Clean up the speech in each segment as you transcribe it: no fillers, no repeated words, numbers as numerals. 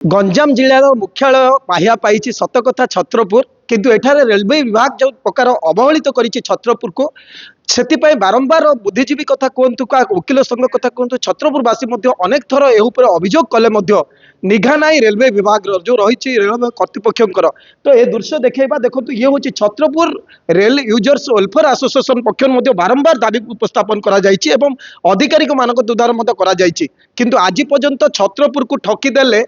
गंजाम जिलार मुख्यालय पाहिया पाई सत कथा छत्रपुर किंतु एठारे रेलवे विभाग जो प्रकार अवहेलित कर छत्रपुर को से बारंबार बुद्धिजीवी कथा कहतु का वकिल संघ कथा कहतु छत्रपुरवासी अनेक थर एपर अभियोग कले निघा ना रेलवे विभाग जो रही रेलवे कर्तृपक्षर तो ये दृश्य देखा देखो ये हूँ Chhatrapur rail users welfare association पक्ष बारंबार दाबी उपस्थापन अधिकारी द्वारा किंतु आज पर्यंत छत्रपुर को ठकीदेले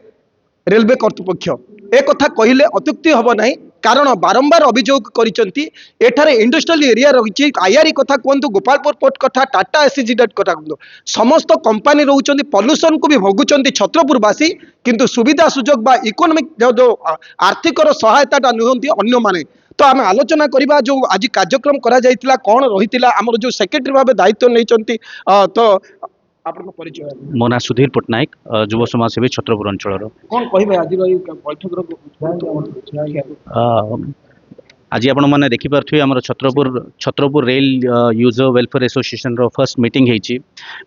रेलवे कर्तृपक्ष एक कथा कहले अत्युक्ति हम ना कारण बारंबार अभियोग कर इंडस्ट्रियल एरिया रही आईआरई कथा कहतु गोपालपुर पोर्ट कथा टाटा एसईजेड कथा कहतु समस्त कंपानी रोच पॉल्यूशन को भी भोगुंट छत्रपुरवासी किंतु सुविधा सुजोग बा इकोनॉमिक जो आर्थिक सहायता नुहति अन्य माने तो आम आलोचना करवा जो आज कार्यक्रम करा जायतिला कौन रही आमर जो सेक्रेटरी भाव दायित्व नहीं तो आपन परिचय मो ना सुधीर पट्टनायक युव समाजसेवी छत्रपुर अंचल कौन कहे आज बैठक आज आपण मैंने देखिपे आम Chhatrapur rail user welfare association रो फर्स्ट मीटिंग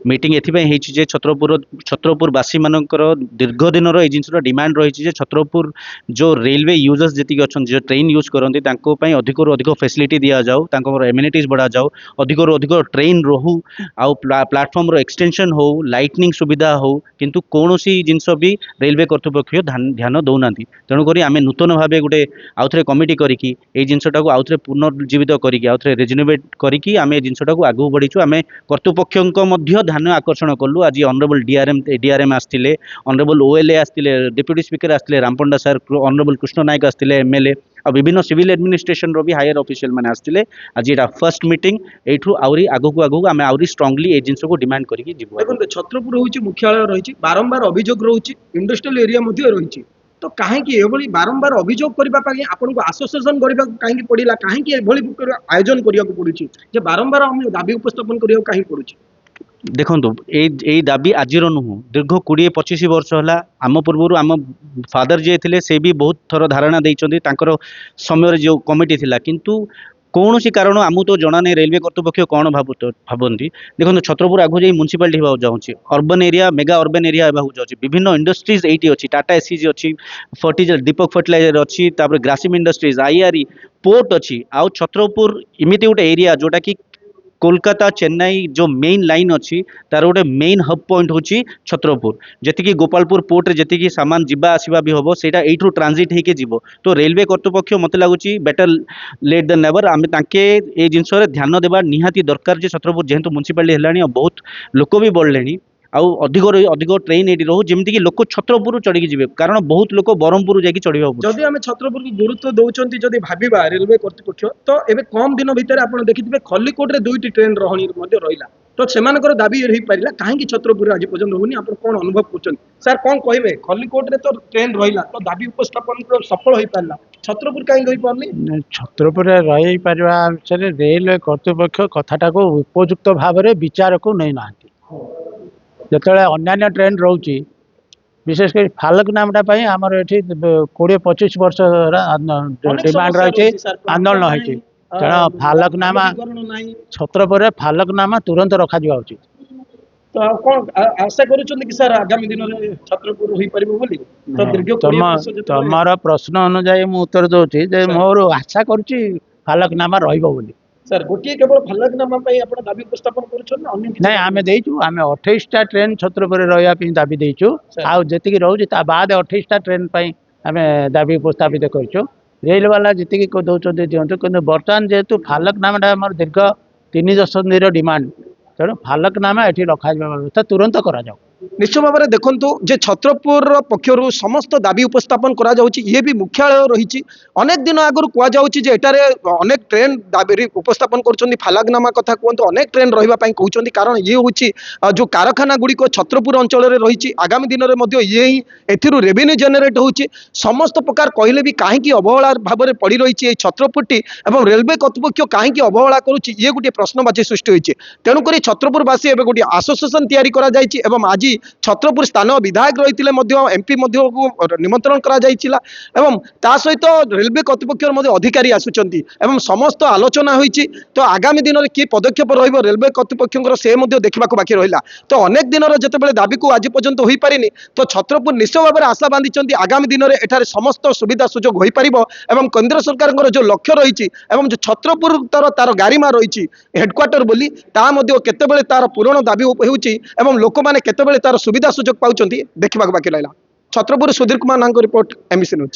मीटिंग एथि छत्रपुरवासी मानकर दीर्घ दिन ये जिनसा डिमांड रही छत्रपुर जो रेलवे यूजर्स जी अच्छा जो ट्रेन यूज करते अधिक अधिक फैसिलिटी दि जाऊ एम्यूनिटीज बढ़ा जाऊ अधिक अधिक ट्रेन रोहू आउ प्लाटफॉर्म रो एक्सटेंशन हो लाइटनिंग सुविधा हो किंतु कौन सी जिनस भी रेलवे कर्तृपक्ष ध्यान दौना तेणुक आम नूतन भाव गोटे आउ थे कमिटी करके जिनटा को आउे पुनर्जीवित करके रिजोनेट करके आम जिनटा को आगू बढ़ीचु आम कर्तृपक्ष ध्यान आकर्षण कलु आज ऑनरेबल डीआरएम आसते ऑनरेबल ओएलए आसते डेप्यूटी स्पीकर आसते रामपंडा सर ऑनरेबल कृष्ण नायक आसते एमएलए और विभिन्न सिविल एडमिनिस्ट्रेशन रो भी हायर ऑफिशियल मैंने आसते आज यहाँ फर्स्ट मीटिंग यू आहरी आगू आगू आम आहरी स्ट्रांगली ये जिनस को डिमांड करके देखो छत्रपुर हूँ मुख्यालय रही बारंबार अभियोग रोचे इंडस्ट्रियल एरिया रही तो कहीं बारंबार अभियोग करने आपन को आसोसिएशन करने कहीं पड़ा कहीं आयोजन करने पड़े बारंबार आम दाबी उपस्थापन करने कहीं पड़े देखो यही दाबी आज नुह दीर्घ 20-25 वर्ष है आम पूर्व आम फादर जी थे से भी बहुत थर धारणा देते समय जो कमिटी थिला किंतु कौन सी कारण आमू तो जना नहीं रेलवे कर्तृपक्ष कौन भावती देखो छत्रपुर आगु जाए म्यूनिसिपालिटी होगा जाऊँगी urban area mega urban area होगा जाऊँगी विभिन्न इंडस्ट्रीज ये अच्छी टाटा एसईजी अच्छी फर्टिलाइजर दीपक फर्टिलाइजर अच्छी ग्रासिम इंडस्ट्रीज आईआरई पोर्ट अच्छी आउ छत्रपुर इमिति गोटे एरिया जोटा कि कोलकाता चेन्नई जो मेन लाइन अच्छी तार गोटे मेन हब पॉइंट होची छत्रपुर जी गोपालपुर पोर्ट रे जी सामान जीवा आसवा भी हम से यू ट्रांजिट होके जीव तो रेलवे कर्तृपक्ष मत लगुच बेटर लेट देन नेवर आम ताके ये जिनस ध्यान देवा निहाती दरकार जे छत्रपुर जेहेतु म्यूनिसिपालिटी है बहुत लोक भी बढ़ले आउ अधिक अधिक ट्रेन ये रोहू जमीक लोक छत्रपुर चढ़ी जी कारण बहुत लोक ब्रह्मपुर जाकि चढ़ा जदि आम छत्रपुर को गुरुत्व दौरान जदि भाविबा रेलवे कर्तृपक्ष तो एबे कम दिन भितर आप देखिए खलिकोट रे 2टी ट्रेन रहा तो से दाबी रही पारा कहीं छत्रपुर आज पर्यटन रोनी आप कौन अनुभव कर सर कौन कहे खलिकोट रे तो ट्रेन रहा तो दाबी उपस्थापन सफल हो पारा छत्रपुर कहीं रही पारनी छत्रपुर रही पारा रेल कर्तृपक्ष कथाटा को उपयुक्त भाव में विचार को नहीं ना जिते अन्य ट्रेन रोचे विशेषकर फालक नामटा आमर ये 20-25 वर्ष डिमांड रही आंदोलन होती तेना फालक नामा छत्रपुर फालक नामा तुरंत रखा उचित तो कौन आशा करुँच सर आगामी दिन में छत्रपुर हो पार तुम प्रश्न अनुजाई मु उत्तर दूसरी मोर आशा करुच्ची फालक नामा रही सर गोटे केवल फलकनामा दाबी उपस्थापन कर आम देचु आम 28टा ट्रेन छत्रपुर रही दाबी देचु आती रोचे बाद 28टा ट्रेन आम दाबी उपस्थापित करूँ रेल वाला जी दौरान दिंतु कि बर्तमान जेहेतु फालकनामा आम दीर्घ 3 दशंधि डिमांड तेणु फालकनामा ये रखा व्यवस्था तुरंत करा निश्चय भाव में देखु जे छत्रपुर पक्षर समस्त दाबी उपस्थापन करा ये भी मुख्यालय रही अनेक दिन आगुरी कहते अनेक ट्रेन दाबी उपस्थापन कर फालकनामा कथा कहतु अनेक ट्रेन रही कहते कारण ये हूँ जो कारखाना गुड़िक छत्रपुर अंचल रही आगामी दिन में ये ही रेवेन्यू जेनेट हो समस्त प्रकार कहले भी कहीं अवहेला भाव में पड़ रही छत्रपुरटी और रेलवे कर्तृपक्ष कहीं अवहेला करुच्ची ये गोटे प्रश्नवाची सृष्टि होती तेणुक छत्रपुरवासी गोटे आसोसिएसन तैयारी करा आज ଆଜି ଛତ୍ରପୁର ସ୍ଥାନ ବିଧାୟକ ରହିଥିଲେ ମଧ୍ୟ ଏମପି ମଧ୍ୟ ନିମନ୍ତ୍ରଣ କରାଯାଇଥିଲା ଏବଂ ତା ସହିତ ରେଲୱେ କର୍ତ୍ତୃପକ୍ଷର ମଧ୍ୟ ଅଧିକାରୀ ଆସୁଛନ୍ତି ଏବଂ ସମସ୍ତ ଆଲୋଚନା ହୋଇଛି। ତ ଆଗାମୀ ଦିନରେ କି ପଦକ୍ଷେପ ରହିବ ରେଲୱେ କର୍ତ୍ତୃପକ୍ଷଙ୍କର ସେ ମଧ୍ୟ ଦେଖିବାକୁ ବାକି ରହିଲା। ତ ଅନେକ ଦିନର ଯେତେବେଳେ ଦାବିକୁ ଆଜି ପର୍ଯ୍ୟନ୍ତ ହୋଇପାରିନି ତ ଛତ୍ରପୁର ନିଶ୍ଚୟ ଭାବରେ ଆଶା ବାନ୍ଧିଛନ୍ତି ଆଗାମୀ ଦିନରେ ଏଠାରେ ସମସ୍ତ ସୁବିଧା ସୁଯୋଗ ହୋଇପାରିବ ଏବଂ କେନ୍ଦ୍ର ସରକାରଙ୍କର ଯେଉଁ ଲକ୍ଷ୍ୟ ରହିଛି ଏବଂ ଯେଉଁ ଛତ୍ରପୁର ତାର ଗାରିମା ରହିଛି ହେଡକ୍ୱାର୍ଟର ବୋଲି ତାହା ମଧ୍ୟ କେତେବେଳେ ତାର ପୂରଣ ଦାବି ହେଉଛି ଏବଂ ଲୋକମାନେ କେତେବେଳେ ତାର ସୁବିଧା ସୁଯୋଗ ପାଉଛନ୍ତି ଦେଖିବାକୁ ବାକି ରହିଲା। ଛତ୍ରପୁର ସୁଧୀର କୁମାର ନାଙ୍କ ରିପୋର୍ଟ, MBC ନ୍ୟୁଜ୍।